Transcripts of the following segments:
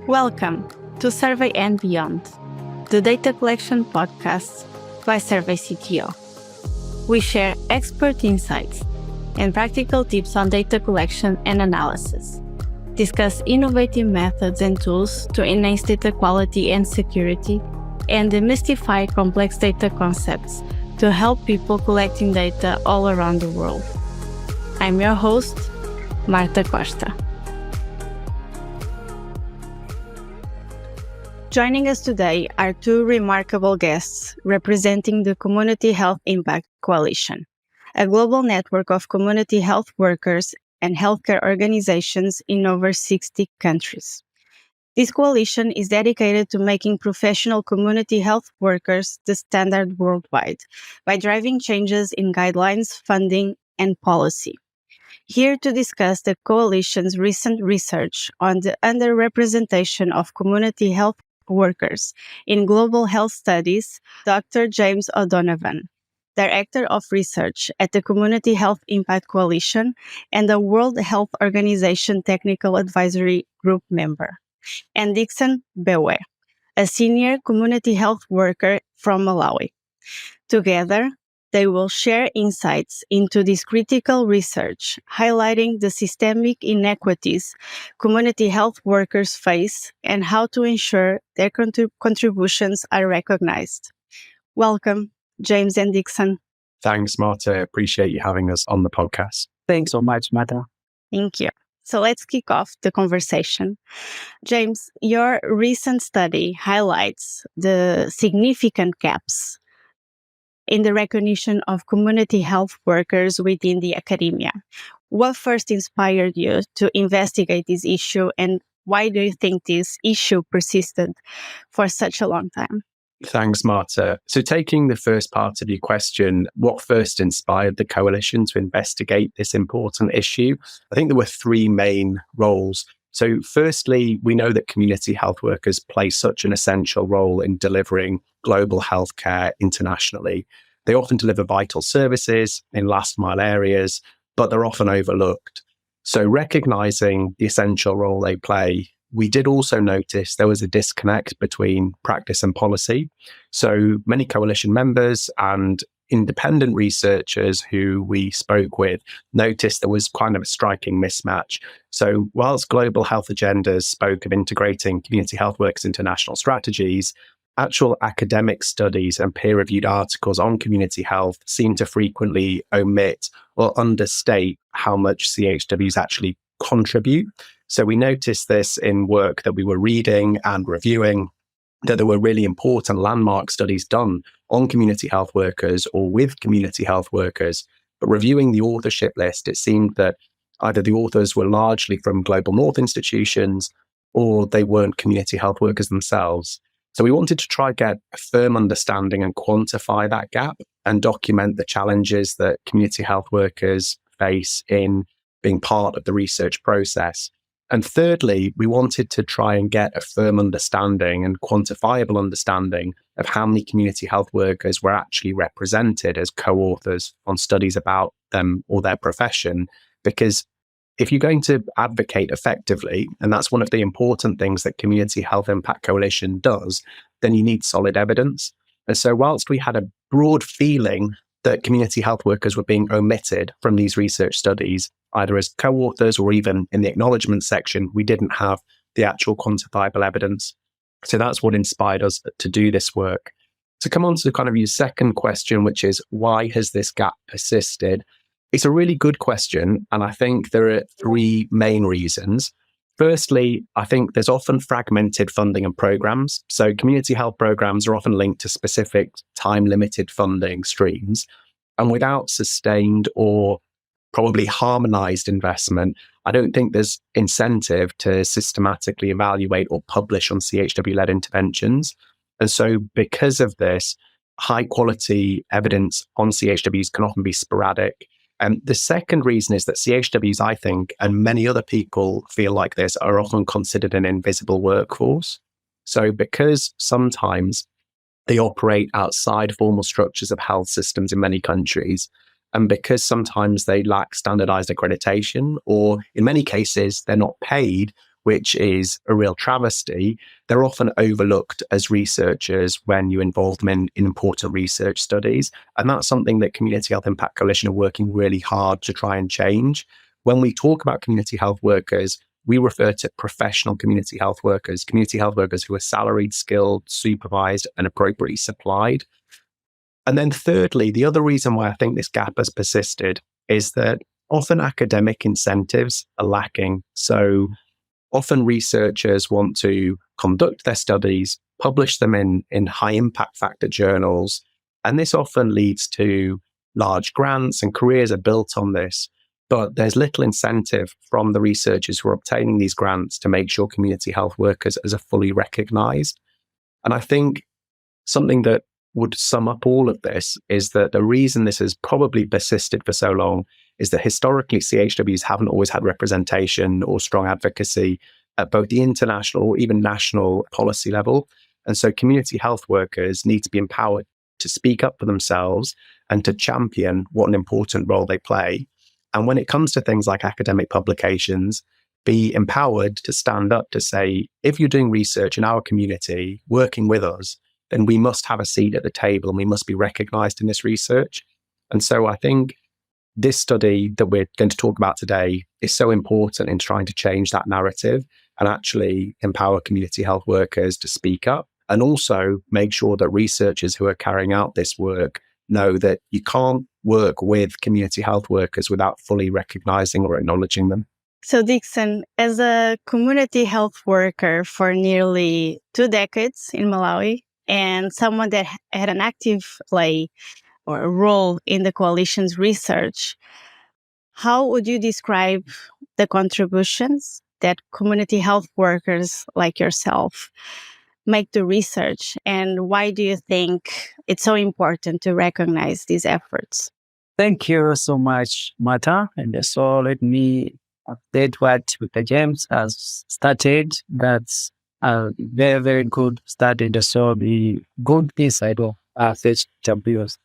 Welcome to Survey and Beyond, the data collection podcast by Survey CTO. We share expert insights and practical tips on data collection and analysis, discuss innovative methods and tools to enhance data quality and security, and demystify complex data concepts to help people collecting data all around the world. I'm your host, Marta Costa. Joining us today are two remarkable guests representing the Community Health Impact Coalition, a global network of community health workers and healthcare organizations in over 60 countries. This coalition is dedicated to making professional community health workers the standard worldwide by driving changes in guidelines, funding, and policy. Here to discuss the coalition's recent research on the underrepresentation of community health workers in global health studies, Dr. James O'Donovan, Director of Research at the Community Health Impact Coalition and the World Health Organization Technical Advisory Group member, and Dickson Mbewe, a senior community health worker from Malawi. Together, they will share insights into this critical research, highlighting the systemic inequities community health workers face and how to ensure their contributions are recognized. Welcome, James and Dickson. Thanks, Marta. Appreciate you having us on the podcast. Thanks so much, Marta. Thank you. So let's kick off the conversation. James, your recent study highlights the significant gaps in the recognition of community health workers within the academia. What first inspired you to investigate this issue, and why do you think this issue persisted for such a long time? Thanks, Marta. So taking the first part of your question, what first inspired the coalition to investigate this important issue? I think there were three main roles. So firstly, we know that community health workers play such an essential role in delivering global healthcare internationally. They often deliver vital services in last mile areas, but they're often overlooked. So recognizing the essential role they play, we did also notice there was a disconnect between practice and policy. So many coalition members and independent researchers who we spoke with noticed there was kind of a striking mismatch. So whilst global health agendas spoke of integrating community health workers into national strategies, actual academic studies and peer-reviewed articles on community health seem to frequently omit or understate how much CHWs actually contribute. So we noticed this in work that we were reading and reviewing, that there were really important landmark studies done on community health workers or with community health workers. But reviewing the authorship list, it seemed that either the authors were largely from Global North institutions or they weren't community health workers themselves. So we wanted to try get a firm understanding and quantify that gap and document the challenges that community health workers face in being part of the research process. And thirdly, we wanted to try and get a firm understanding and quantifiable understanding of how many community health workers were actually represented as co-authors on studies about them or their profession. Because if you're going to advocate effectively, and that's one of the important things that Community Health Impact Coalition does, then you need solid evidence. And so whilst we had a broad feeling that community health workers were being omitted from these research studies, either as co-authors or even in the acknowledgement section, we didn't have the actual quantifiable evidence. So that's what inspired us to do this work. To come on to kind of your second question, which is why has this gap persisted? It's a really good question, and I think there are three main reasons. Firstly, I think there's often fragmented funding and programs. So community health programs are often linked to specific time-limited funding streams. And without sustained or probably harmonized investment, I don't think there's incentive to systematically evaluate or publish on CHW-led interventions. And so because of this, high-quality evidence on CHWs can often be sporadic. And the second reason is that CHWs, I think, and many other people feel like this, are often considered an invisible workforce. So because sometimes they operate outside formal structures of health systems in many countries, and because sometimes they lack standardized accreditation, or in many cases, they're not paid, which is a real travesty, they're often overlooked as researchers when you involve them in important research studies. And that's something that Community Health Impact Coalition are working really hard to try and change. When we talk about community health workers, we refer to professional community health workers who are salaried, skilled, supervised, and appropriately supplied. And then thirdly, the other reason why I think this gap has persisted is that often academic incentives are lacking. So often researchers want to conduct their studies, publish them in high impact factor journals, and this often leads to large grants, and careers are built on this. But there's little incentive from the researchers who are obtaining these grants to make sure community health workers are fully recognized. And I think something that would sum up all of this is that the reason this has probably persisted for so long is that historically CHWs haven't always had representation or strong advocacy at both the international or even national policy level. And so community health workers need to be empowered to speak up for themselves and to champion what an important role they play. And when it comes to things like academic publications, be empowered to stand up to say, if you're doing research in our community, working with us, then we must have a seat at the table and we must be recognized in this research. And so I think this study that we're going to talk about today is so important in trying to change that narrative and actually empower community health workers to speak up, and also make sure that researchers who are carrying out this work know that you can't work with community health workers without fully recognizing or acknowledging them. So, Dickson, as a community health worker for nearly 2 decades in Malawi, and someone that had an active play or a role in the coalition's research, how would you describe the contributions that community health workers like yourself make to research, and why do you think it's so important to recognize these efforts? Thank you so much, Marta. And so let me update what Dr. James has started. That's a very, very good start, and so the good insight of CHWs.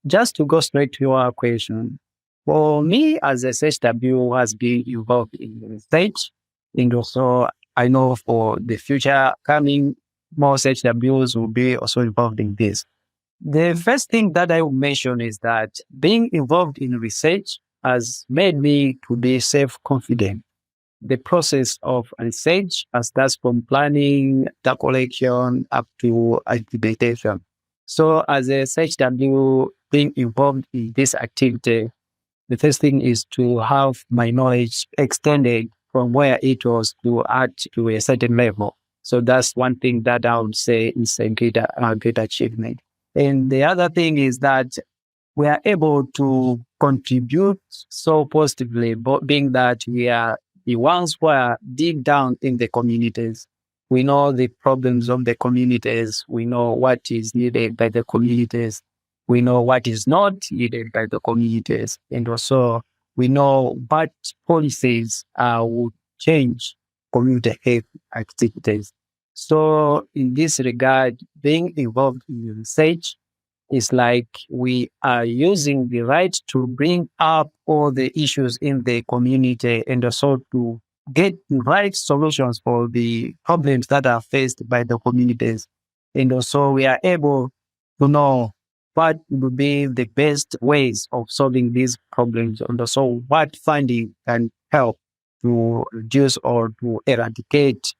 Just to go straight to your question, for me as a CHW who has been involved in research, and also I know for the future coming, more CHWs will be also involved in this. The first thing that I will mention is that being involved in research has made me to be self-confident. The process of research starts from planning, data collection, up to implementation. So as a CHW being involved in this activity, the first thing is to have my knowledge extended from where it was to add to a certain level. So that's one thing that I would say is a great achievement. And the other thing is that we are able to contribute so positively, but being that we are the ones who are deep down in the communities. We know the problems of the communities. We know what is needed by the communities. We know what is not needed by the communities. And also we know what policies would change community health activities. So in this regard, being involved in research is like we are using the right to bring up all the issues in the community and also to get the right solutions for the problems that are faced by the communities. And also we are able to know what would be the best ways of solving these problems, and also what funding can help to reduce or to eradicate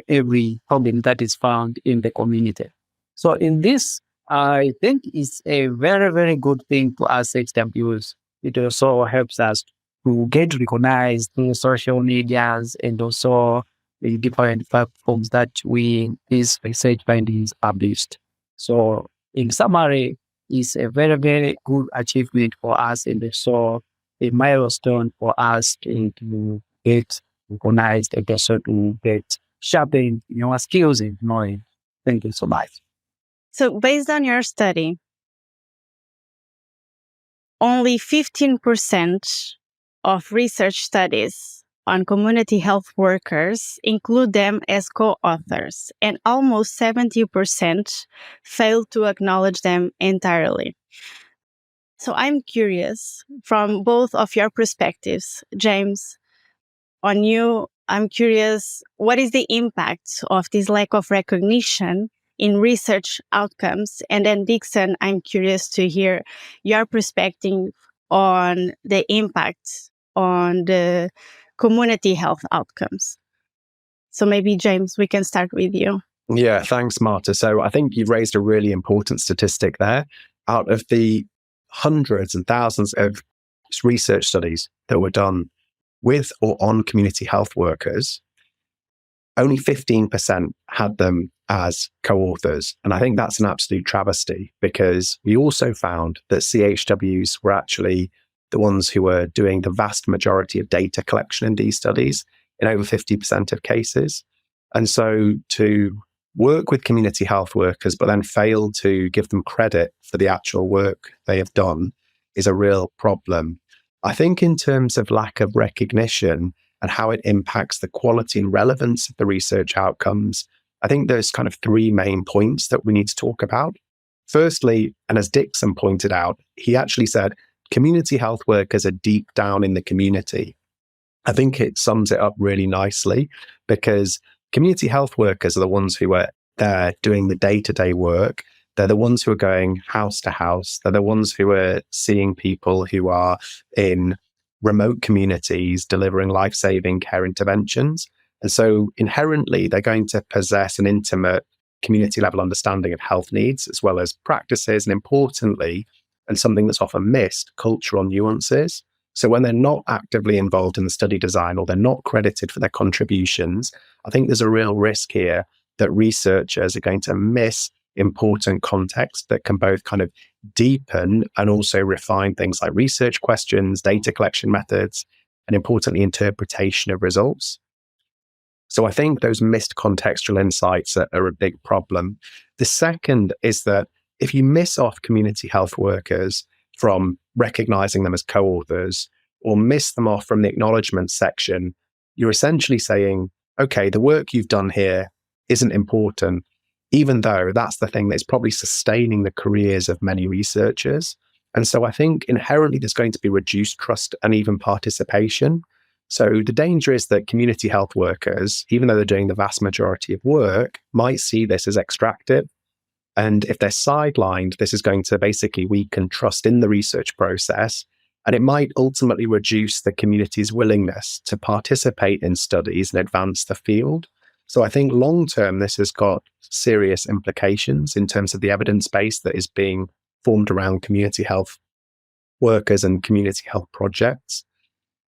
every problem that is found in the community. So in this, I think it's a very, very good thing to us HWs. It also helps us to get recognized through social medias and also the different platforms that these research findings are based. So in summary, it's a very, very good achievement for us, and also a milestone for us to get recognized and also to get sharpened our skills in knowledge. Thank you so much. So based on your study, only 15% of research studies on community health workers include them as co-authors, and almost 70% fail to acknowledge them entirely. So I'm curious, from both of your perspectives, James, on you I'm curious, what is the impact of this lack of recognition in research outcomes? And then Dickson, I'm curious to hear your perspective on the impact on the community health outcomes. So maybe, James, we can start with you. Yeah, thanks, Marta. So I think you've raised a really important statistic there. Out of the hundreds and thousands of research studies that were done with or on community health workers, only 15% had them as co-authors. And I think that's an absolute travesty, because we also found that CHWs were actually the ones who were doing the vast majority of data collection in these studies in over 50% of cases. And so to work with community health workers, but then fail to give them credit for the actual work they have done is a real problem. I think in terms of lack of recognition and how it impacts the quality and relevance of the research outcomes, I think there's kind of three main points that we need to talk about. Firstly, and as Dickson pointed out, he actually said, community health workers are deep down in the community. I think it sums it up really nicely, because community health workers are the ones who are there doing the day-to-day work. They're the ones who are going house to house. They're the ones who are seeing people who are in remote communities delivering life-saving care interventions. And so inherently, they're going to possess an intimate community-level understanding of health needs, as well as practices, and importantly, and something that's often missed, cultural nuances. So when they're not actively involved in the study design, or they're not credited for their contributions, I think there's a real risk here that researchers are going to miss important context that can both kind of deepen and also refine things like research questions, data collection methods, and importantly, interpretation of results. So I think those missed contextual insights are a big problem. The second is that if you miss off community health workers from recognizing them as co-authors, or miss them off from the acknowledgement section, you're essentially saying, okay, the work you've done here isn't important, even though that's the thing that's probably sustaining the careers of many researchers. And so I think inherently there's going to be reduced trust and even participation. So the danger is that community health workers, even though they're doing the vast majority of work, might see this as extractive. And if they're sidelined, this is going to basically weaken trust in the research process. And it might ultimately reduce the community's willingness to participate in studies and advance the field. So I think long-term, this has got serious implications in terms of the evidence base that is being formed around community health workers and community health projects.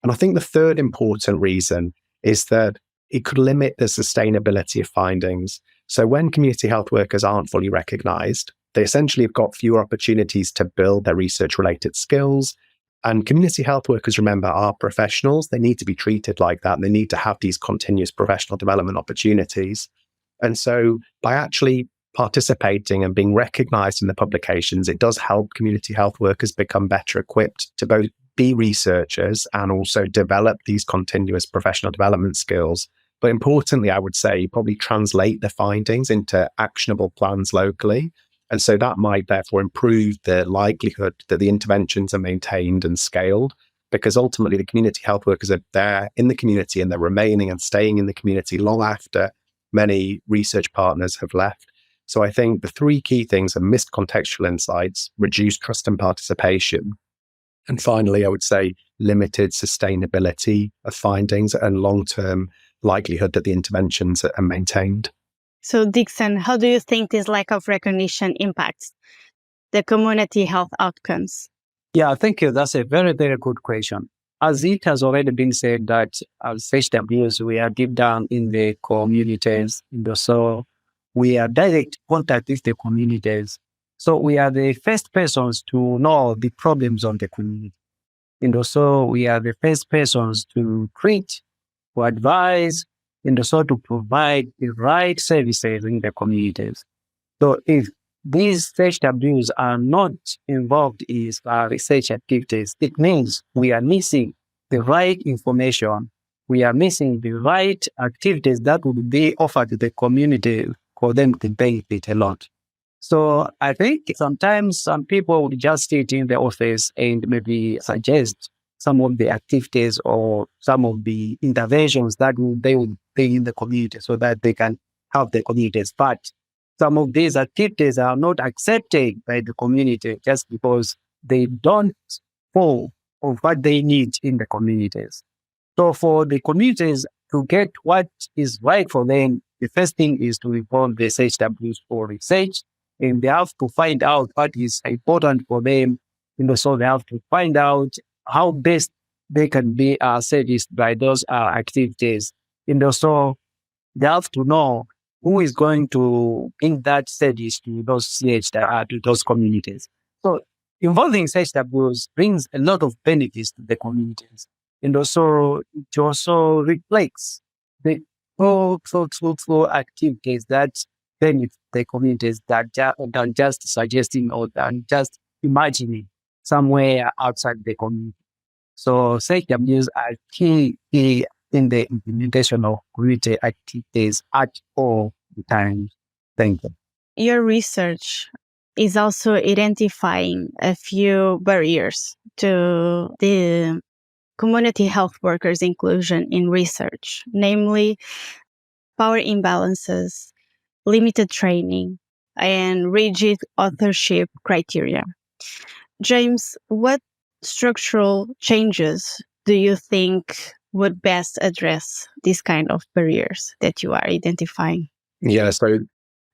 And I think the third important reason is that it could limit the sustainability of findings. So when community health workers aren't fully recognized, they essentially have got fewer opportunities to build their research-related skills. And community health workers, remember, are professionals. They need to be treated like that, and they need to have these continuous professional development opportunities. And so by actually participating and being recognized in the publications, it does help community health workers become better equipped to both be researchers and also develop these continuous professional development skills. But importantly, I would say probably translate the findings into actionable plans locally. And so that might therefore improve the likelihood that the interventions are maintained and scaled, because ultimately the community health workers are there in the community and they're remaining and staying in the community long after many research partners have left. So I think the three key things are missed contextual insights, reduced trust and participation, and finally, I would say limited sustainability of findings and long-term likelihood that the interventions are maintained. So, Dickson, how do you think this lack of recognition impacts the community health outcomes? Yeah, thank you. That's a very, very good question. As it has already been said that as CHWs, we are deep down in the communities, and so we are direct contact with the communities. So we are the first persons to know the problems of the community. And also we are the first persons to treat, to advise, and also to provide the right services in the communities. So if these CHWs are not involved in our research activities, it means we are missing the right information. We are missing the right activities that would be offered to the community for them to benefit a lot. So I think sometimes some people would just sit in the office and maybe suggest some of the activities or some of the interventions that they will take in the community so that they can help the communities. But some of these activities are not accepted by the community just because they don't fall of what they need in the communities. So for the communities to get what is right for them, the first thing is to involve the CHWs for research, and they have to find out what is important for them. So they have to find out how best they can be serviced by those activities. So they have to know who is going to bring that service to those to those communities. So involving CHWs brings a lot of benefits to the communities. And also, it also reflects the full activities that benefit the communities than just suggesting or than just imagining somewhere outside the community. So CHWs are key in the implementation of community activities at all the times. Thank you. Your research is also identifying a few barriers to the community health workers' inclusion in research, namely power imbalances, limited training, and rigid authorship criteria. James, what structural changes do you think would best address these kind of barriers that you are identifying? Yeah, so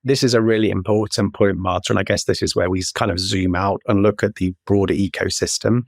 this is a really important point, Marta, and I guess this is where we kind of zoom out and look at the broader ecosystem.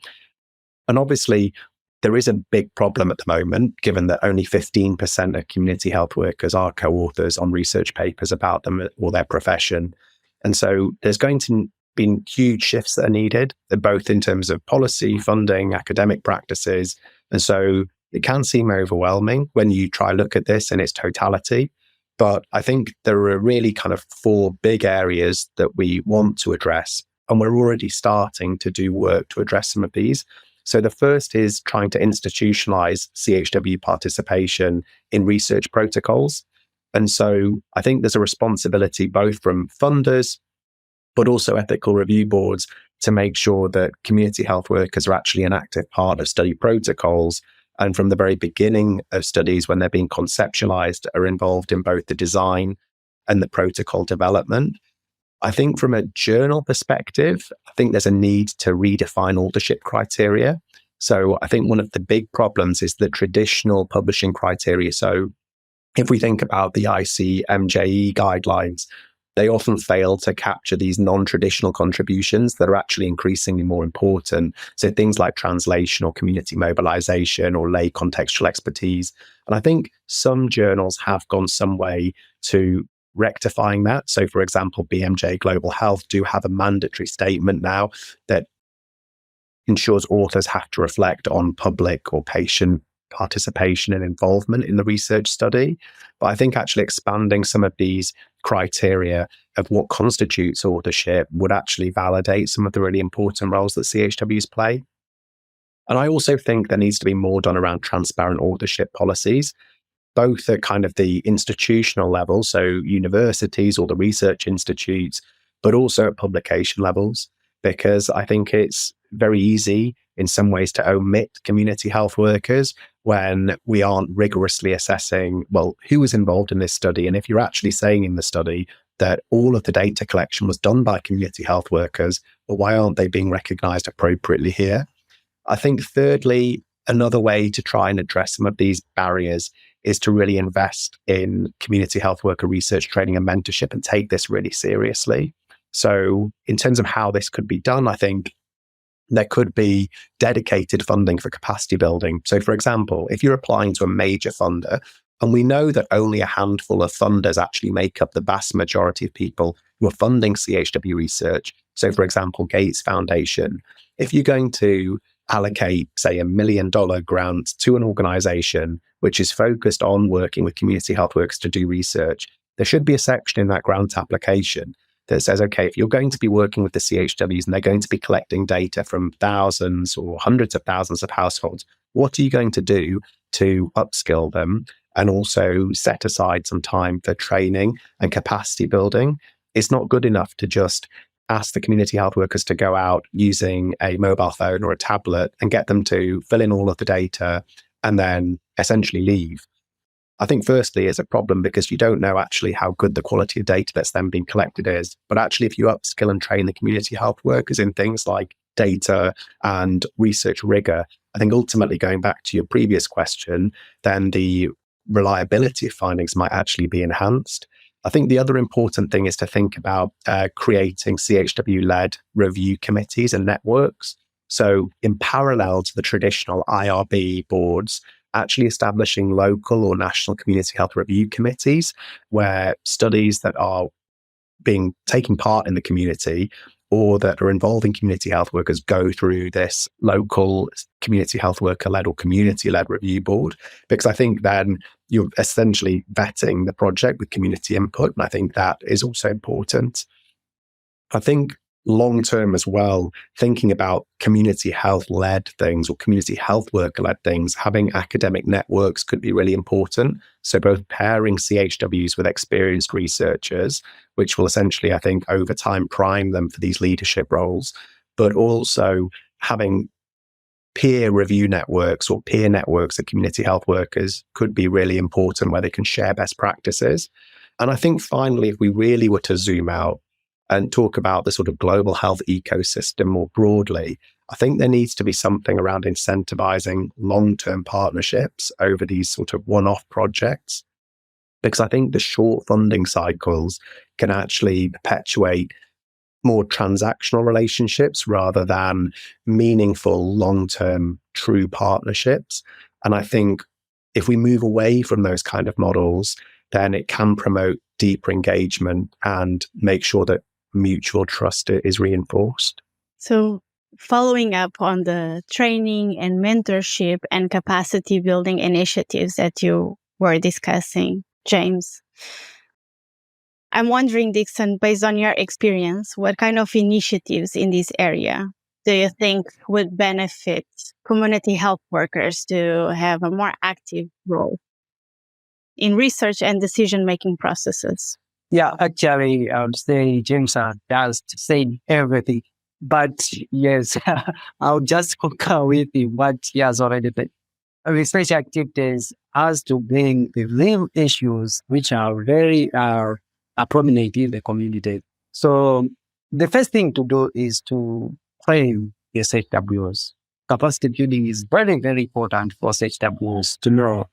And obviously, there is a big problem at the moment, given that only 15% of community health workers are co-authors on research papers about them or their profession. And so there's going to be huge shifts that are needed, both in terms of policy, funding, academic practices. And so it can seem overwhelming when you try look at this in its totality. But I think there are really kind of four big areas that we want to address. And we're already starting to do work to address some of these. So the first is trying to institutionalize CHW participation in research protocols. And so I think there's a responsibility both from funders, but also ethical review boards to make sure that community health workers are actually an active part of study protocols. And from the very beginning of studies, when they're being conceptualized, are involved in both the design and the protocol development. I think from a journal perspective, I think there's a need to redefine authorship criteria. So I think one of the big problems is the traditional publishing criteria. So if we think about the ICMJE guidelines, they often fail to capture these non-traditional contributions that are actually increasingly more important. So things like translation or community mobilization or lay contextual expertise. And I think some journals have gone some way to rectifying that. So for example, BMJ Global Health do have a mandatory statement now that ensures authors have to reflect on public or patient participation and involvement in the research study. But I think actually expanding some of these criteria of what constitutes authorship would actually validate some of the really important roles that CHWs play. And I also think there needs to be more done around transparent authorship policies, both at kind of the institutional level, so universities or the research institutes, but also at publication levels, because I think it's very easy in some ways to omit community health workers when we aren't rigorously assessing, well, who was involved in this study? And if you're actually saying in the study that all of the data collection was done by community health workers, well, why aren't they being recognized appropriately here? I think thirdly, another way to try and address some of these barriers is to really invest in community health worker research training and mentorship and take this really seriously. So in terms of how this could be done, I think there could be dedicated funding for capacity building. So for example, if you're applying to a major funder, and we know that only a handful of funders actually make up the vast majority of people who are funding CHW research. So for example, Gates Foundation, if you're going to allocate, say, $1 million grant to an organization which is focused on working with community health workers to do research, there should be a section in that grant application that says, okay, if you're going to be working with the CHWs and they're going to be collecting data from thousands or hundreds of thousands of households, what are you going to do to upskill them and also set aside some time for training and capacity building? It's not good enough to just ask the community health workers to go out using a mobile phone or a tablet and get them to fill in all of the data and then essentially leave. I think firstly it's a problem because you don't know actually how good the quality of data that's then being collected is. But actually, if you upskill and train the community health workers in things like data and research rigor, I think ultimately going back to your previous question, then the reliability of findings might actually be enhanced. I think the other important thing is to think about creating CHW-led review committees and networks. So in parallel to the traditional IRB boards, actually establishing local or national community health review committees where studies that are taking part in the community or that are involving community health workers go through this local community health worker-led or community-led review board, because I think then you're essentially vetting the project with community input. And I think that is also important. I think long-term as well, thinking about community health-led things or community health worker-led things, having academic networks could be really important. So both pairing CHWs with experienced researchers, which will essentially, I think, over time prime them for these leadership roles, but also having peer review networks or peer networks of community health workers could be really important where they can share best practices. And I think finally, if we really were to zoom out and talk about the sort of global health ecosystem more broadly, I think there needs to be something around incentivizing long-term partnerships over these sort of one-off projects, because I think the short funding cycles can actually perpetuate more transactional relationships rather than meaningful, long-term, true partnerships. And I think if we move away from those kind of models, then it can promote deeper engagement and make sure that mutual trust is reinforced. So following up on the training and mentorship and capacity building initiatives that you were discussing, James, I'm wondering, Dickson, based on your experience, what kind of initiatives in this area do you think would benefit community health workers to have a more active role in research and decision-making processes? Yeah, actually, I would say James has said everything. But yes, I'll just concur with what he has already said. Research activities has to bring the real issues which are very prominent in the community. So the first thing to do is to frame the CHWs. Capacity building is very, very important for CHWs to know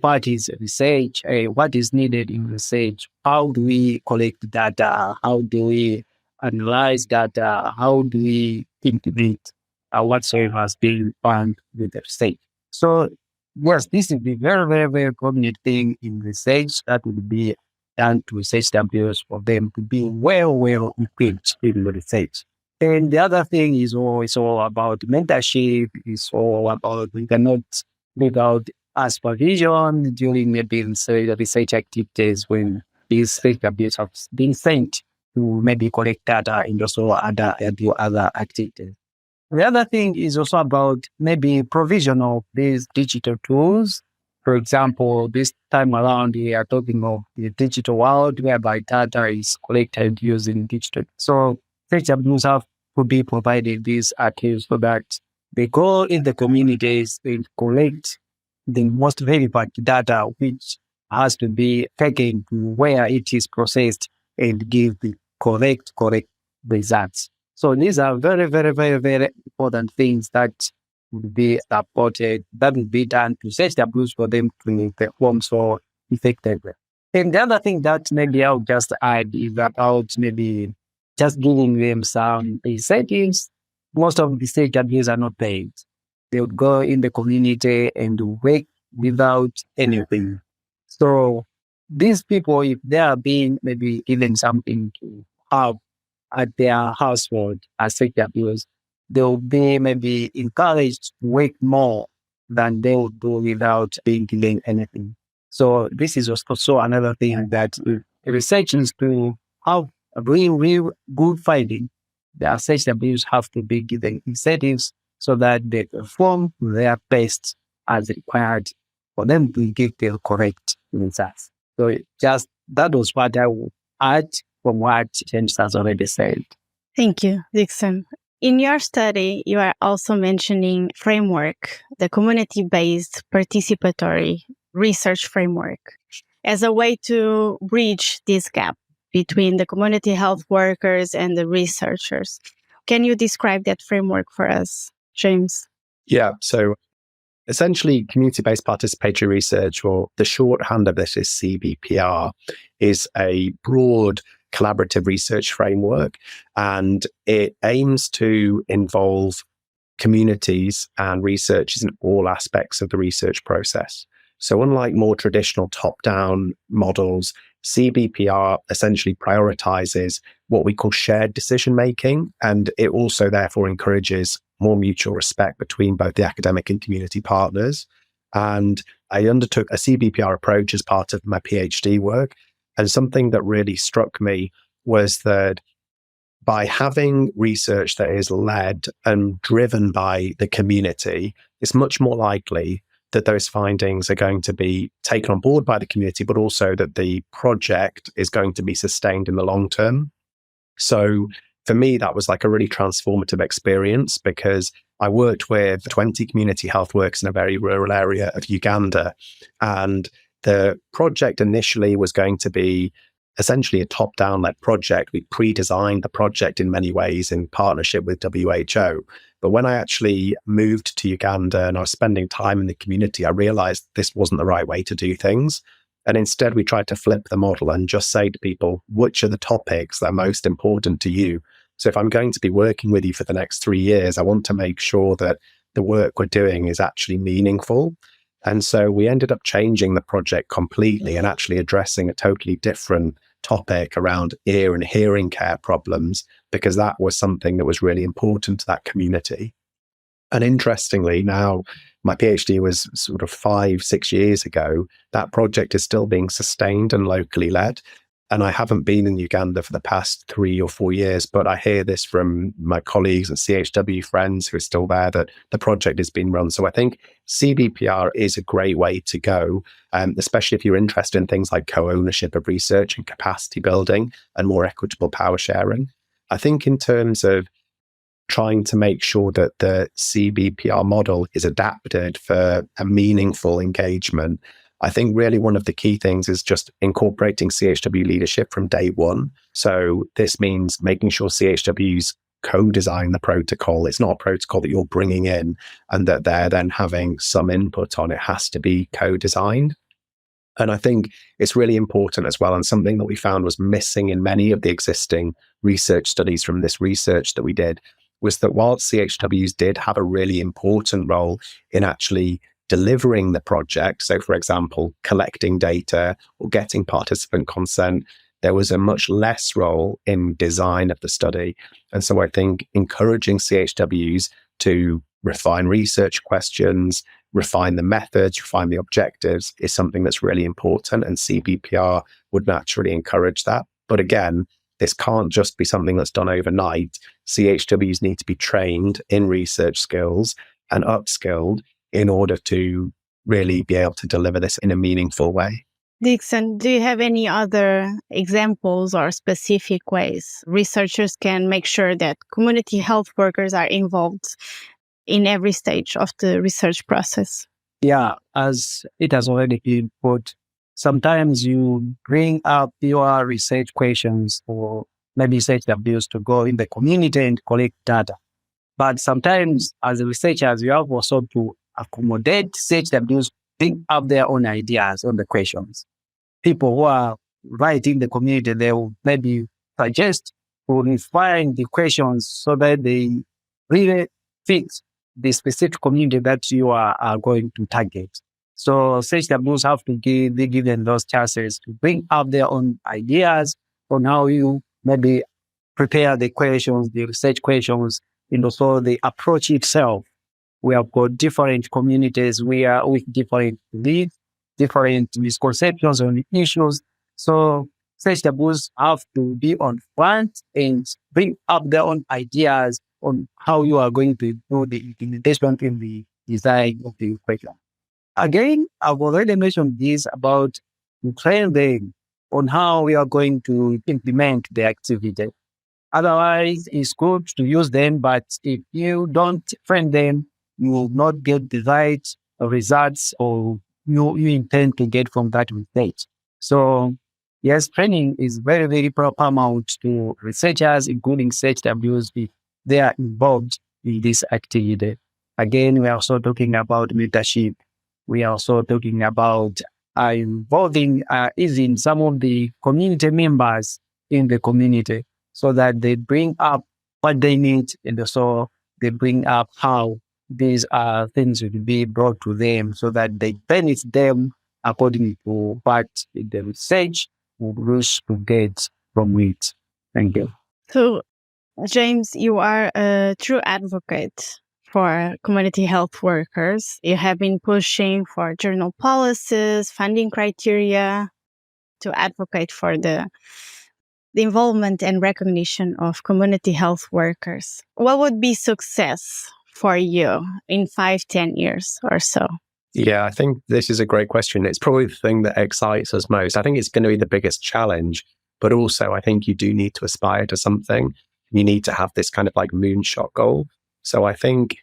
what is research, what is needed in research, how do we collect data, how do we analyze data, how do we integrate whatsoever has been found with the research. So yes, this is the very, very, very prominent thing in research that will be done to CHWs for them to be well equipped in the research. And the other thing is all about mentorship, it's all about we cannot live out supervision during maybe research activities when these CHWs have been sent to maybe collect data and also do other activities. The other thing is also about maybe provision of these digital tools. For example, this time around, we are talking of the digital world whereby data is collected using digital. So CHWs have to be provided these tools so that they go in the communities and collect the most relevant data, which has to be taken to where it is processed and give the correct results. So these are very, very, very, very important things that will be supported, that will be done to CHWs for them to perform so effectively. And the other thing that maybe I'll just add is about maybe just giving them some incentives. Most of the CHWs are not paid. They would go in the community and work without anything. So these people, if they are being maybe given something to have at their household as CHWs, they will be maybe encouraged to work more than they would do without being given anything. So this is also another thing that researchers to have a real good finding. The CHWs have to be given incentives so that they perform their best as required for them to give the correct results. So just that was what I would add from what James has already said. Thank you, Dixon. In your study, you are also mentioning framework, the community-based participatory research framework, as a way to bridge this gap between the community health workers and the researchers. Can you describe that framework for us, James? Yeah. So essentially, community-based participatory research, or the shorthand of this is CBPR, is a broad collaborative research framework, and it aims to involve communities and researchers in all aspects of the research process. So unlike more traditional top-down models, CBPR essentially prioritizes what we call shared decision-making, and it also therefore encourages more mutual respect between both the academic and community partners. And I undertook a CBPR approach as part of my PhD work. And something that really struck me was that by having research that is led and driven by the community, it's much more likely that those findings are going to be taken on board by the community, but also that the project is going to be sustained in the long term. So for me, that was like a really transformative experience, because I worked with 20 community health workers in a very rural area of Uganda. And the project initially was going to be essentially a top-down led project. We pre-designed the project in many ways in partnership with WHO. But when I actually moved to Uganda and I was spending time in the community, I realized this wasn't the right way to do things. And instead, we tried to flip the model and just say to people, which are the topics that are most important to you? So if I'm going to be working with you for the next 3 years, I want to make sure that the work we're doing is actually meaningful. And so we ended up changing the project completely and actually addressing a totally different topic around ear and hearing care problems, because that was something that was really important to that community. And interestingly, now my PhD was sort of 5-6 years ago, that project is still being sustained and locally led. And I haven't been in Uganda for the past 3 or 4 years, but I hear this from my colleagues and CHW friends who are still there, that the project is being run. So I think CBPR is a great way to go, especially if you're interested in things like co-ownership of research and capacity building and more equitable power sharing. I think in terms of trying to make sure that the CBPR model is adapted for a meaningful engagement, I think really one of the key things is just incorporating CHW leadership from day one. So this means making sure CHWs co-design the protocol. It's not a protocol that you're bringing in and that they're then having some input on. It has to be co-designed. And I think it's really important as well, and something that we found was missing in many of the existing research studies from this research that we did, was that while CHWs did have a really important role in actually delivering the project, so for example, collecting data or getting participant consent, there was a much less role in design of the study. And so I think encouraging CHWs to refine research questions, refine the methods, refine the objectives is something that's really important. And CBPR would naturally encourage that. But again, this can't just be something that's done overnight. CHWs need to be trained in research skills and upskilled in order to really be able to deliver this in a meaningful way. Dixon, do you have any other examples or specific ways researchers can make sure that community health workers are involved in every stage of the research process? Yeah, as it has already been put, sometimes you bring up your research questions or maybe CHWs to go in the community and collect data. But sometimes as researchers, you have also to accommodate CHWs, bring up their own ideas on the questions. People who are right in the community, they will maybe suggest to refine the questions so that they really fit the specific community that you are going to target. So CHWs have to be given those chances to bring up their own ideas on how you maybe prepare the questions, the research questions, and also the approach itself. We have got different communities with different beliefs, different misconceptions on issues. So CHWs have to be on front and bring up their own ideas on how you are going to do the implementation in the design of the curriculum. Again, I've already mentioned this about train them on how we are going to implement the activity. Otherwise, it's good to use them, but if you don't train them, you will not get the right results or you intend to get from that research. So, yes, training is very, very paramount to researchers, including CHWs, if they are involved in this activity. Again, we are also talking about mentorship. We are also talking about involving even some of the community members in the community so that they bring up what they need and also they bring up how these things will be brought to them so that they benefit them according to what the research would wish to get from it. Thank you. So, James, you are a true advocate for community health workers. You have been pushing for journal policies, funding criteria to advocate for the involvement and recognition of community health workers. What would be success for you in 5-10 years or so? Yeah, I think this is a great question. It's probably the thing that excites us most. I think it's going to be the biggest challenge, but also I think you do need to aspire to something. You need to have this kind of like moonshot goal. So I think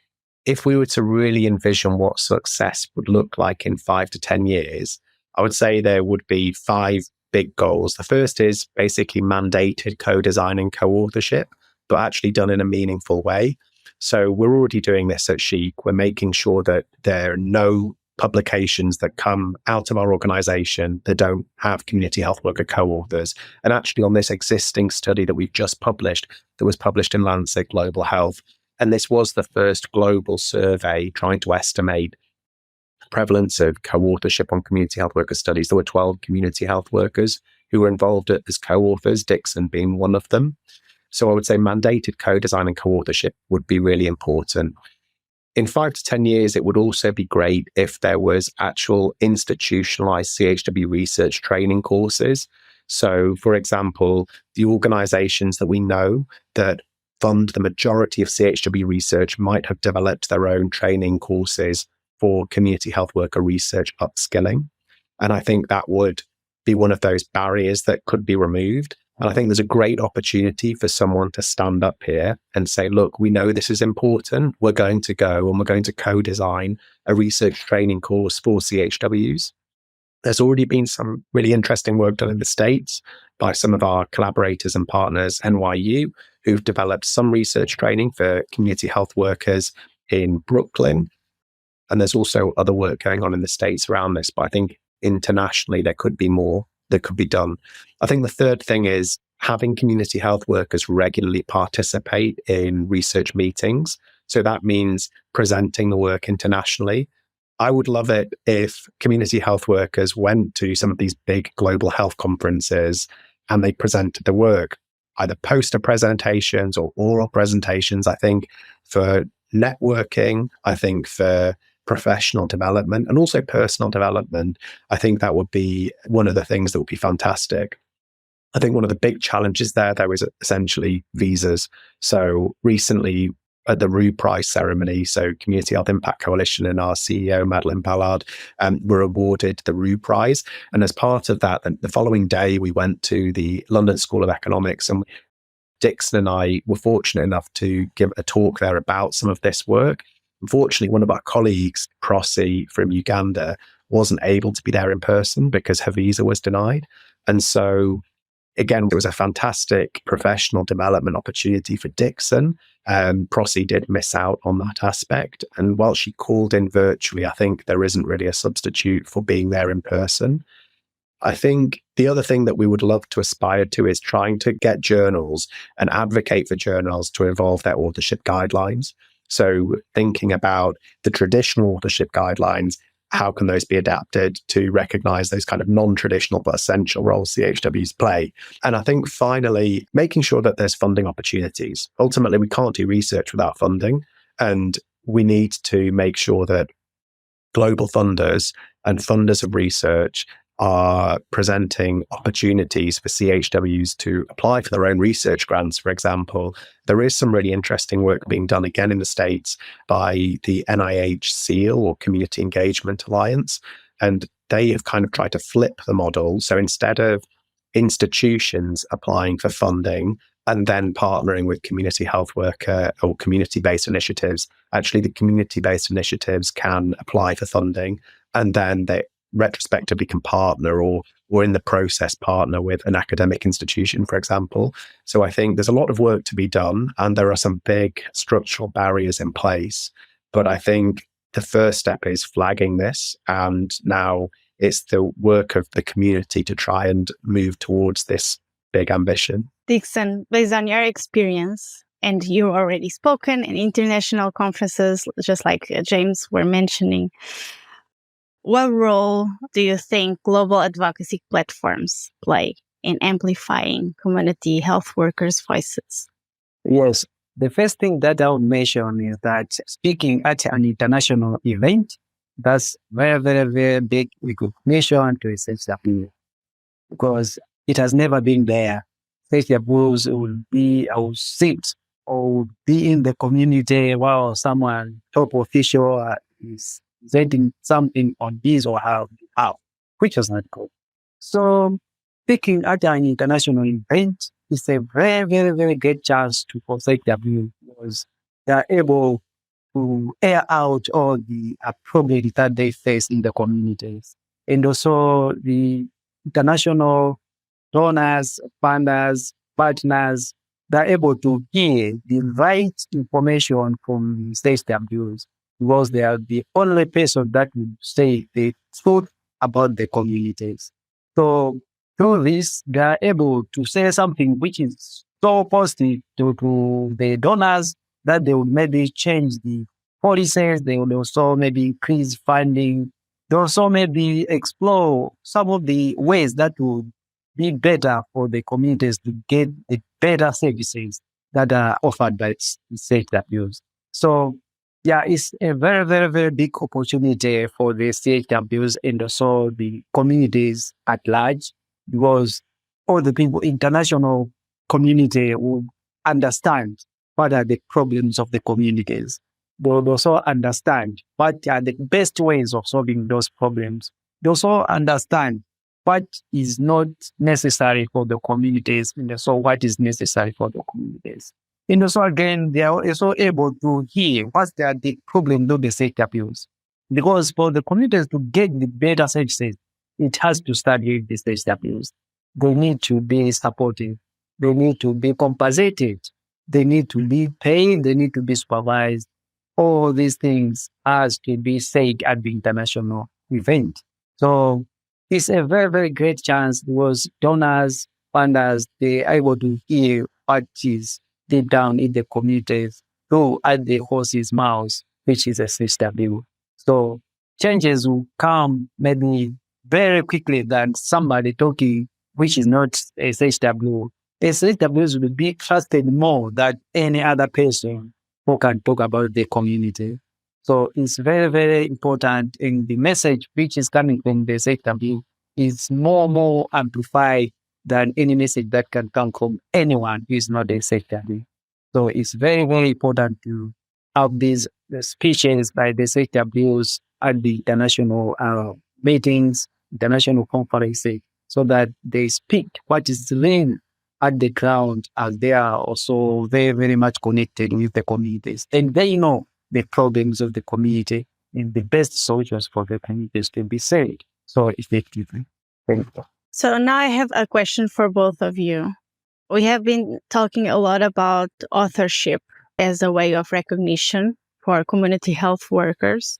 if we were to really envision what success would look like in 5 to 10 years, I would say there would be 5 big goals. The first is basically mandated co-design and co-authorship, but actually done in a meaningful way. So we're already doing this at Chic. We're making sure that there are no publications that come out of our organization that don't have community health worker co-authors. And actually on this existing study that we've just published, that was published in Lancet Global Health, and this was the first global survey trying to estimate the prevalence of co-authorship on community health worker studies. There were 12 community health workers who were involved as co-authors, Dickson being one of them. So I would say mandated co-design and co-authorship would be really important. In 5 to 10 years, it would also be great if there was actual institutionalized CHW research training courses. So, for example, the organizations that we know that fund the majority of CHW research might have developed their own training courses for community health worker research upskilling. And I think that would be one of those barriers that could be removed. And I think there's a great opportunity for someone to stand up here and say, look, we know this is important. We're going to go and we're going to co-design a research training course for CHWs. There's already been some really interesting work done in the States by some of our collaborators and partners, NYU, who've developed some research training for community health workers in Brooklyn. And there's also other work going on in the States around this. But I think internationally, there could be more that could be done. I think the third thing is having community health workers regularly participate in research meetings. So that means presenting the work internationally. I would love it if community health workers went to some of these big global health conferences and they presented the work, either poster presentations or oral presentations. I think for networking, I think for professional development and also personal development, I think that would be one of the things that would be fantastic. I think one of the big challenges there is essentially visas. So recently at the Rue Prize ceremony, so Community Health Impact Coalition and our CEO, Madeleine Ballard, were awarded the Rue Prize. And as part of that, the following day, we went to the London School of Economics, and Dickson and I were fortunate enough to give a talk there about some of this work. Unfortunately, one of our colleagues, Prosy from Uganda, wasn't able to be there in person because her visa was denied. And so, again, it was a fantastic professional development opportunity for Dickson. Prosy did miss out on that aspect. And while she called in virtually, I think there isn't really a substitute for being there in person. I think the other thing that we would love to aspire to is trying to get journals and advocate for journals to evolve their authorship guidelines. So thinking about the traditional authorship guidelines, how can those be adapted to recognize those kind of non-traditional but essential roles CHWs play? And I think finally, making sure that there's funding opportunities. Ultimately, we can't do research without funding, and we need to make sure that global funders and funders of research are presenting opportunities for CHWs to apply for their own research grants, for example. There is some really interesting work being done again in the States by the NIH SEAL, or Community Engagement Alliance, and they have kind of tried to flip the model. So instead of institutions applying for funding, and then partnering with community health worker or community-based initiatives. Actually, the community-based initiatives can apply for funding, and then they retrospectively can partner or in the process partner with an academic institution, for example. So I think there's a lot of work to be done, and there are some big structural barriers in place. But I think the first step is flagging this, and now it's the work of the community to try and move towards this big ambition. Dickson, based on your experience, and you already spoken in international conferences, just like James were mentioning, what role do you think global advocacy platforms play in amplifying community health workers' voices? Yes. The first thing that I would mention is that speaking at an international event, that's very, very, very big recognition to CHW, because it has never been there. CHWs will sit or be in the community while someone, top official, is presenting something on his or her behalf, which is not good. So speaking at an international event is a very, very, very great chance to for CHW, because they are able to air out all the problems that they face in the communities. And also the international donors, funders, partners, they're able to hear the right information from CHWs, because they are the only person that will say the truth about the communities. So through this, they are able to say something which is so positive to the donors that they would maybe change the policies. They would also maybe increase funding. They also maybe explore some of the ways that would be better for the communities to get the better services that are offered by CHWs. So yeah, it's a very, very, very big opportunity for the CHWs and also the communities at large, because all the people, international community will understand what are the problems of the communities. They will also understand what are the best ways of solving those problems. They also understand what is not necessary for the communities, and also what is necessary for the communities. And also, again, they are also able to hear what are the problems of the CHWs. Because for the communities to get the better services, it has to start with the CHWs. They need to be supported. They need to be compensated. They need to be paid. They need to be supervised. All these things has to be said at the international event. So it's a very, very great chance, because donors, funders, they are able to hear what is deep down in the communities through at the horse's mouth, which is a CHW. So changes will come maybe very quickly than somebody talking, which is not a CHW. A CHW will be trusted more than any other person who can talk about the community. So it's very, very important. And the message which is coming from the CHW is more amplified than any message that can come from anyone who is not a CHW. So it's very, very important to have these speeches by the CHWs at the international meetings, international conferences, so that they speak what is living at the ground, as they are also very, very much connected with the communities. And they know the problems of the community and the best solutions for the communities to be said so effectively. Thank you. So now I have a question for both of you. We have been talking a lot about authorship as a way of recognition for community health workers.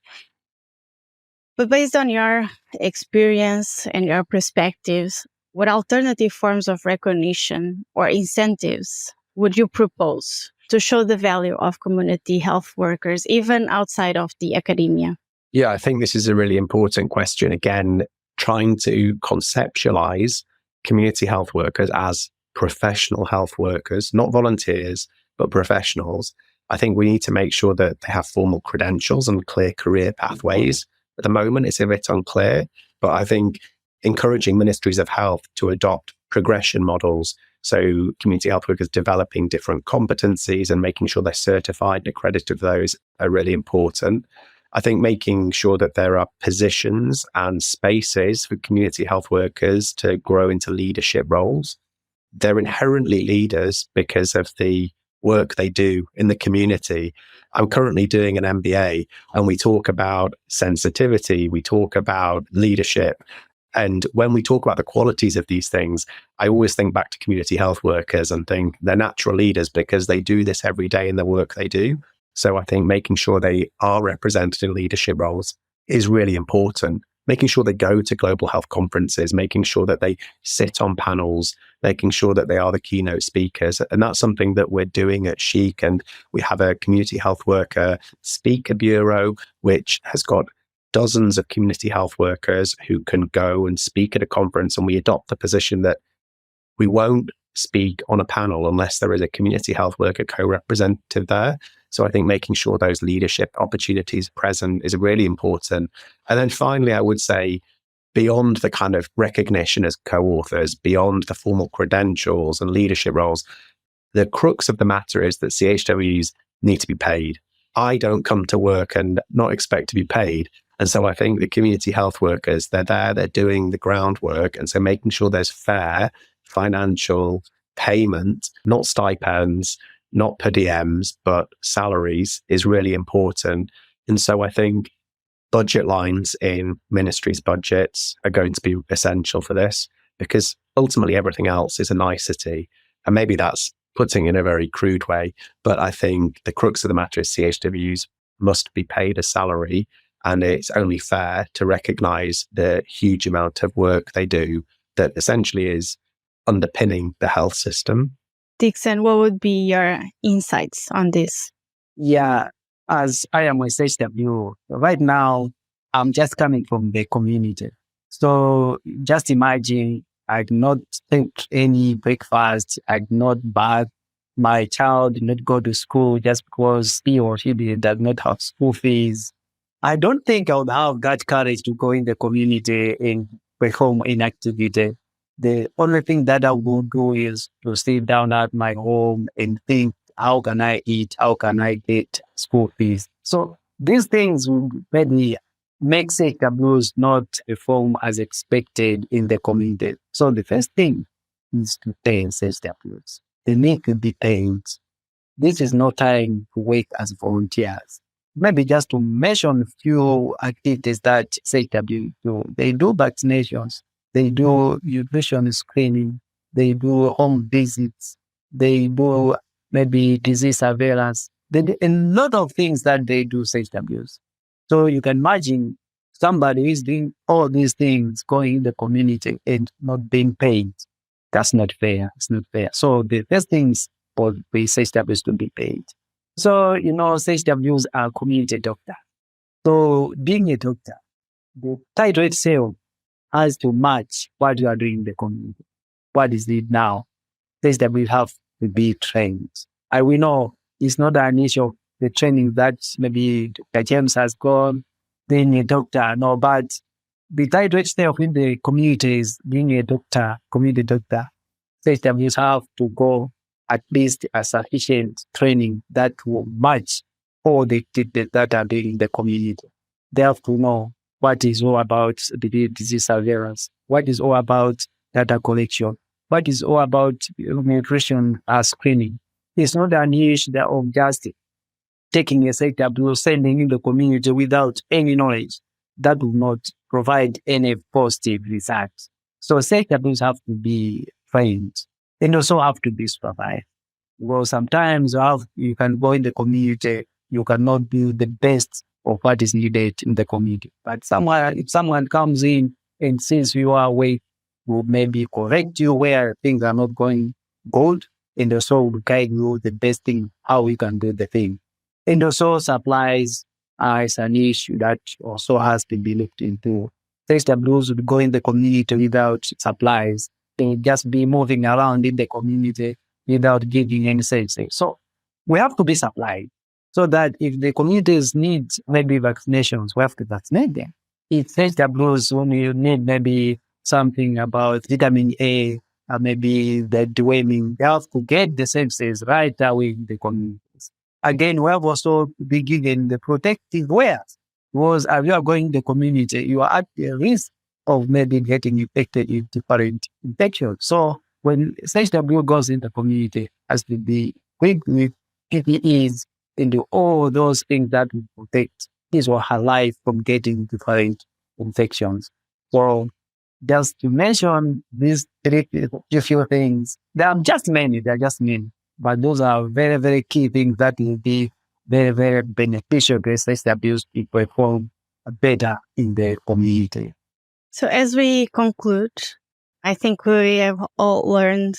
But based on your experience and your perspectives, what alternative forms of recognition or incentives would you propose to show the value of community health workers, even outside of the academia? Yeah, I think this is a really important question. Again, trying to conceptualize community health workers as professional health workers, not volunteers, but professionals. I think we need to make sure that they have formal credentials and clear career pathways. At the moment, it's a bit unclear, but I think encouraging ministries of health to adopt progression models, so community health workers developing different competencies and making sure they're certified and accredited for those are really important. I think making sure that there are positions and spaces for community health workers to grow into leadership roles. they're inherently leaders because of the work they do in the community. I'm currently doing an MBA, and we talk about sensitivity, we talk about leadership. And when we talk about the qualities of these things, I always think back to community health workers and think they're natural leaders because they do this every day in the work they do. So I think making sure they are represented in leadership roles is really important. Making sure they go to global health conferences, making sure that they sit on panels, making sure that they are the keynote speakers. And that's something that we're doing at Chic. And we have a community health worker speaker bureau, which has got dozens of community health workers who can go and speak at a conference. And we adopt the position that we won't speak on a panel unless there is a community health worker co-representative there. So I think making sure those leadership opportunities are present is really important. And then finally, I would say beyond the kind of recognition as co-authors, beyond the formal credentials and leadership roles, the crux of the matter is that CHWs need to be paid. I don't come to work and not expect to be paid. And so I think the community health workers, they're there, they're doing the groundwork. And so making sure there's fair financial payment, not stipends, not per diems, but salaries is really important. And so I think budget lines in ministries' budgets are going to be essential for this, because ultimately everything else is a nicety. And maybe that's putting it in a very crude way, but I think the crux of the matter is CHWs must be paid a salary, and it's only fair to recognize the huge amount of work they do that essentially is underpinning the health system. Dickson, what would be your insights on this? Yeah, as I am a CHW, right now, I'm just coming from the community. So just imagine I did not take any breakfast, I did not bath, my child did not go to school just because he or she does not have school fees. I don't think I would have that courage to go in the community and perform inactivity. The only thing that I will do is to sit down at my home and think, how can I eat? How can I get school fees? So these things will maybe make CHWs not perform as expected in the community. So the first thing is to pay CHWs. They need to be paid. This is no time to work as volunteers. Maybe just to mention a few activities that CHWs do. They do vaccinations. They do nutrition screening. They do home visits. They do maybe disease surveillance. They do a lot of things that they do CHWs. So you can imagine somebody is doing all these things, going in the community and not being paid. That's not fair. It's not fair. So the first thing is for the CHWs to be paid. So, CHWs are community doctors. So being a doctor, the title itself has to match what you are doing in the community. What is it now? CHWs have to be trained. And we know it's not an issue of the training that maybe Dr. James has gone, being a doctor, no, but the title itself in the community is being a doctor, community doctor. CHWs have to go at least a sufficient training that will match all the activities that are being in the community. They have to know what is all about the disease surveillance, what is all about data collection, what is all about nutrition screening. It's not an issue of just taking a CHW, sending in the community without any knowledge. That will not provide any positive results. So CHWs have to be trained and also have to be supervised. Well, sometimes you can go in the community, you cannot do the best of what is needed in the community. But if someone comes in and sees you are away, will maybe correct you where things are not going good, and also will guide you the best thing, how we can do the thing. And also supplies is an issue that also has to be looked into. CHWs would go in the community without supplies. They just be moving around in the community without giving any services. So we have to be supplied so that if the communities need maybe vaccinations, we have to vaccinate them. If CHWs, when you need maybe something about vitamin A, or maybe the deworming, they have to get the services right away in the communities. Again, we have also been given the protective wears. Because if you are going in the community, you are at the risk of maybe getting infected with different infections. So when CHW goes in the community, has to be quick with PPEs and do all those things that will protect his or her life from getting different infections. So just to mention these few things, there are just many, but those are very, very key things that will be very, very beneficial to CHWs to perform better in the community. So as we conclude, I think we have all learned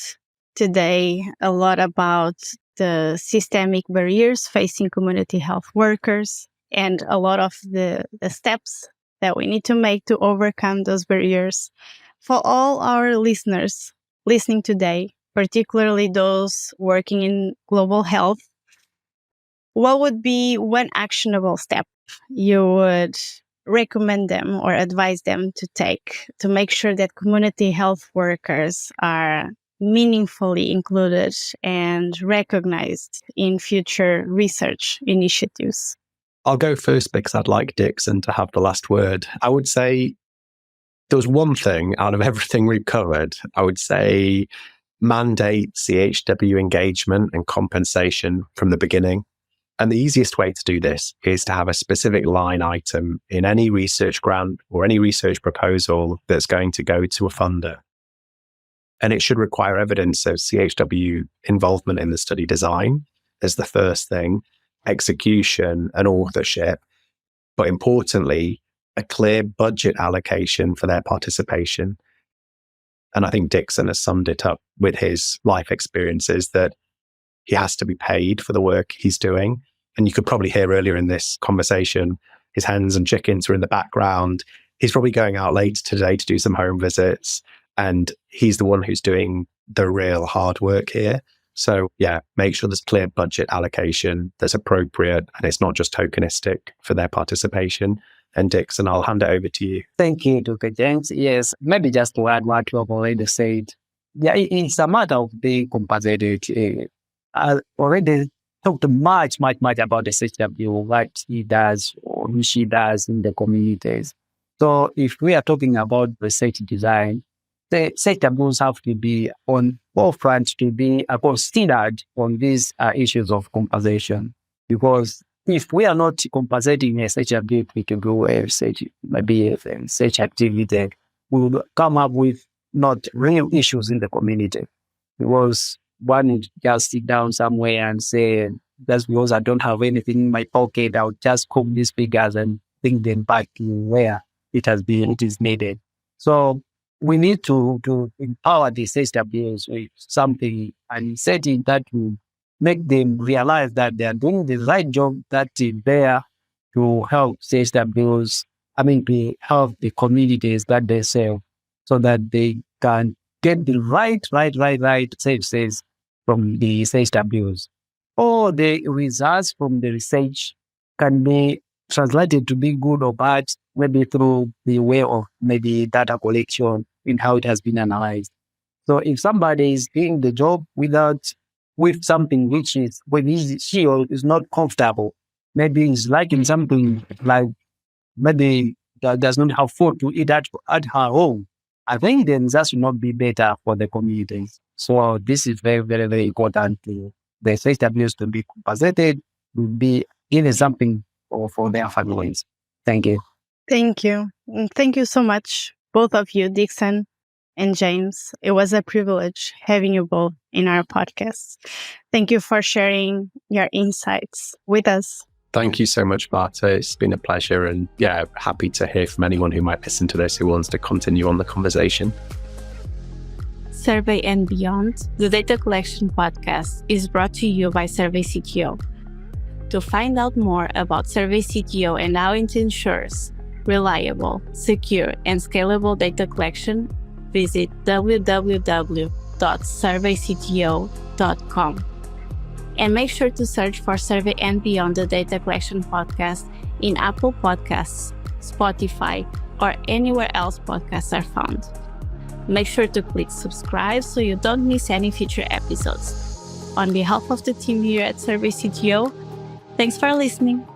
today a lot about the systemic barriers facing community health workers and a lot of the steps that we need to make to overcome those barriers. For all our listeners listening today, particularly those working in global health, what would be one actionable step you would recommend them or advise them to take to make sure that community health workers are meaningfully included and recognized in future research initiatives? I'll go first because I'd like Dickson to have the last word. I would say there was one thing out of everything we've covered. I would say mandate CHW engagement and compensation from the beginning. And the easiest way to do this is to have a specific line item in any research grant or any research proposal that's going to go to a funder. And it should require evidence of CHW involvement in the study design as the first thing, execution and authorship, but importantly, a clear budget allocation for their participation. And I think Dickson has summed it up with his life experiences that he has to be paid for the work he's doing. And you could probably hear earlier in this conversation, his hens and chickens are in the background. He's probably going out later today to do some home visits. And he's the one who's doing the real hard work here. So yeah, make sure there's clear budget allocation that's appropriate and it's not just tokenistic for their participation. And Dickson, I'll hand it over to you. Thank you, Dr. James. Yes, maybe just to add what you have already said. Yeah, it's a matter of being compensated. I already talked much about the CHW, what he does or she does in the communities. So if we are talking about research design, the CHWs have to be on forefront to be considered on these issues of compensation. Because if we are not compensating a CHW to do a research, maybe a research activity, we will come up with not real issues in the community. Because one would just sit down somewhere and say, that's because I don't have anything in my pocket, I'll just cook these figures and bring them back to where it is needed. So we need to empower the CHWs with something and setting that will make them realize that they are doing the right job that is there to help CHWs, to help the communities that they serve so that they can get the right services from the CHWs. Or the results from the research can be translated to be good or bad, maybe through the way of maybe data collection in how it has been analyzed. So if somebody is doing the job with something which is, when she or is not comfortable, maybe it's liking something like maybe that does not have food to eat at her home, I think then that should not be better for the communities. So this is very, very, very important to the CHWs to be compensated, to be given something for their families. Thank you. Thank you. Thank you so much, both of you, Dickson and James. It was a privilege having you both in our podcast. Thank you for sharing your insights with us. Thank you so much, Marta. It's been a pleasure. And yeah, happy to hear from anyone who might listen to this who wants to continue on the conversation. Survey and Beyond, the data collection podcast, is brought to you by Survey CTO. To find out more about Survey CTO and how it ensures reliable, secure, and scalable data collection, visit www.surveycto.com. And make sure to search for Survey and Beyond, the data collection podcast in Apple Podcasts, Spotify, or anywhere else podcasts are found. Make sure to click subscribe so you don't miss any future episodes. On behalf of the team here at Survey CTO, thanks for listening.